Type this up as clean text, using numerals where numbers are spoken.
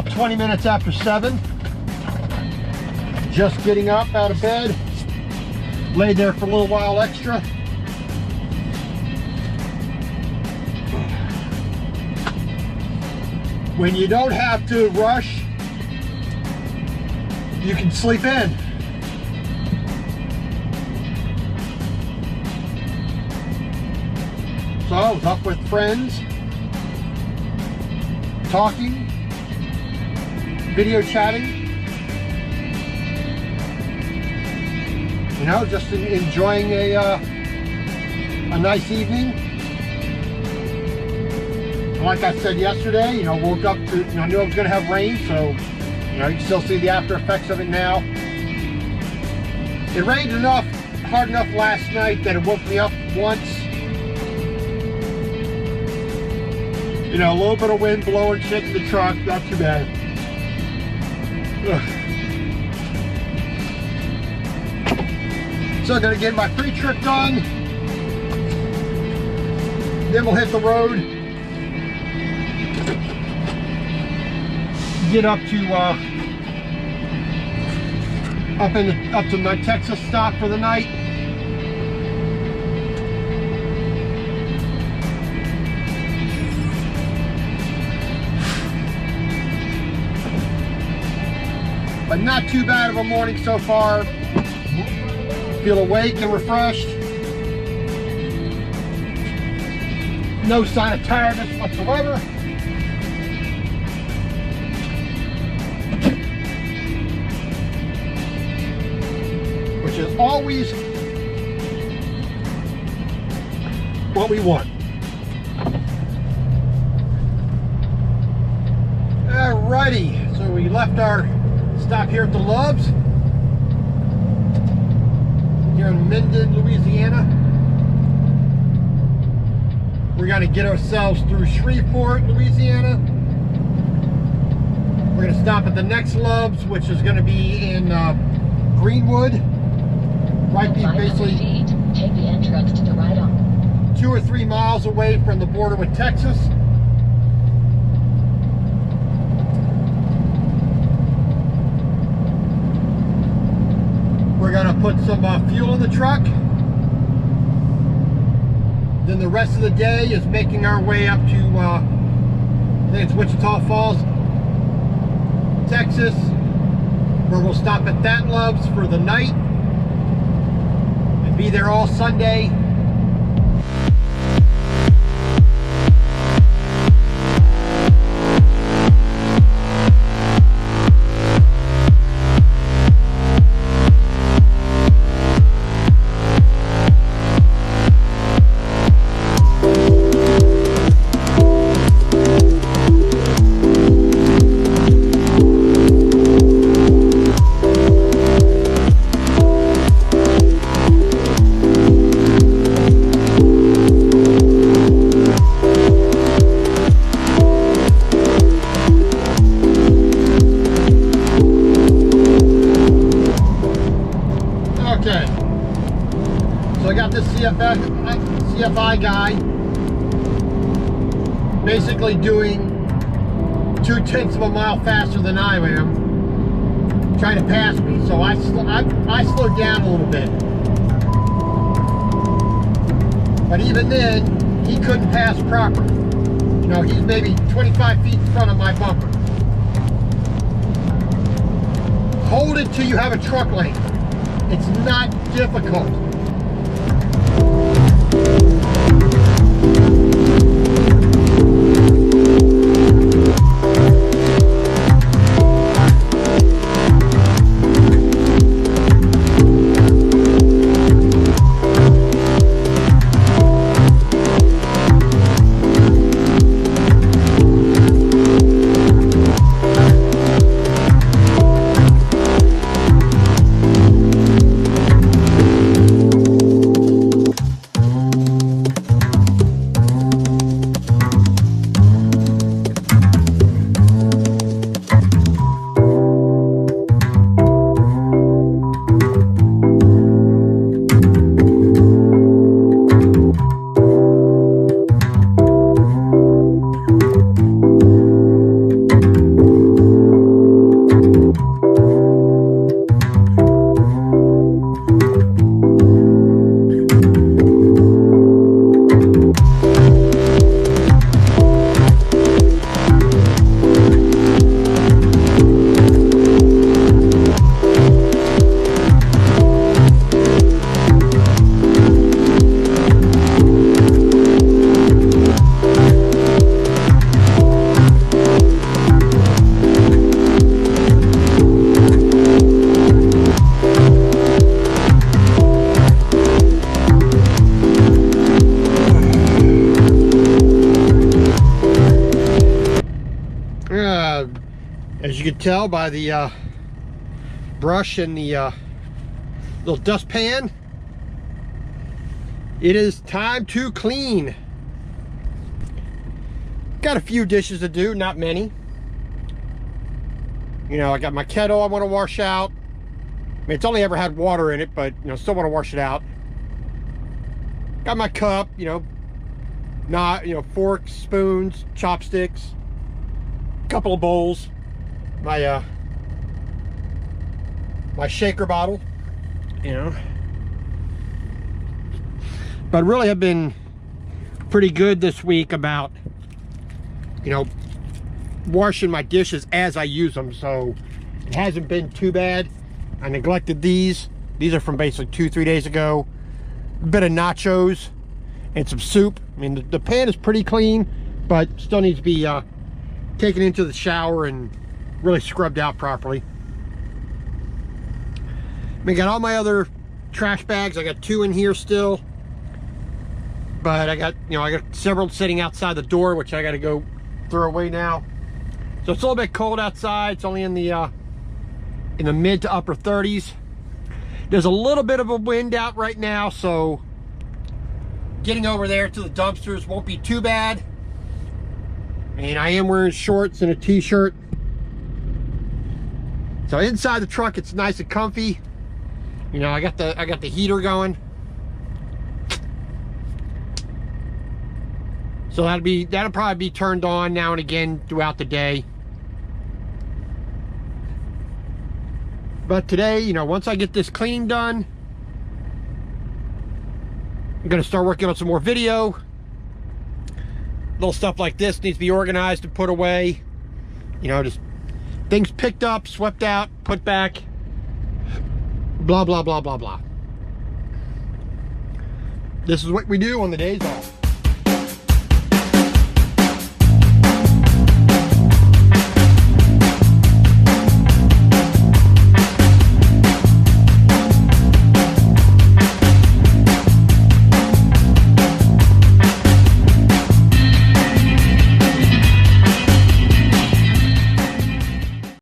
about 20 minutes after 7. Just getting up out of bed. Laid there for a little while extra. When you don't have to rush, you can sleep in. So I was up with friends, talking, video chatting, you know, just enjoying a nice evening. Like I said yesterday, you know, woke up to, you know, I knew I was going to have rain, so, you know, you can still see the after effects of it now. It rained enough, hard enough last night that it woke me up once. You know, a little bit of wind blowing, shaking the truck, not too bad. Ugh. So I'm gonna get my pre-trip done. Then we'll hit the road. Get up to my Texas stop for the night. But not too bad of a morning so far. Feel awake and refreshed. No sign of tiredness whatsoever. Which is always what we want. Alrighty, so we left our stop here at the Loves, here in Minden, Louisiana. We're going to get ourselves through Shreveport, Louisiana. We're going to stop at the next Loves, which is going to be in Greenwood. Right, basically take the entrance to the right on. 2 or 3 miles away from the border with Texas. We're gonna put some fuel in the truck. Then the rest of the day is making our way up to, I think it's Wichita Falls, Texas, where we'll stop at that Loves for the night and be there all Sunday. CFI guy basically doing 0.2 of a mile faster than I am, trying to pass me. So I slowed down a little bit, but even then he couldn't pass proper. You know, he's maybe 25 feet in front of my bumper. Hold it till you have a truck lane. It's not difficult. As you can tell by the brush and the little dustpan, it is time to clean. Got a few dishes to do, not many. You know, I got my kettle I want to wash out. I mean, it's only ever had water in it, but, you know, still want to wash it out. Got my cup, you know, forks, spoons, chopsticks, couple of bowls, my my shaker bottle, you know. But really I've been pretty good this week about, you know, washing my dishes as I use them, so it hasn't been too bad. I neglected these. These are from basically 2-3 days ago. A bit of nachos and some soup. I mean, the pan is pretty clean, but still needs to be taken into the shower and really scrubbed out properly. I mean, got all my other trash bags. I got 2 in here still, but I got several sitting outside the door, which I got to go throw away now. So it's a little bit cold outside. It's only in the mid to upper 30s. There's a little bit of a wind out right now, so getting over there to the dumpsters won't be too bad. And I am wearing shorts and a t-shirt. So inside the truck, it's nice and comfy. You know, I got the heater going. So that'll probably be turned on now and again throughout the day. But today, you know, once I get this cleaning done, I'm gonna start working on some more video. Little stuff like this needs to be organized and put away. You know, just things picked up, swept out, put back. Blah, blah, blah, blah, blah. This is what we do on the days off.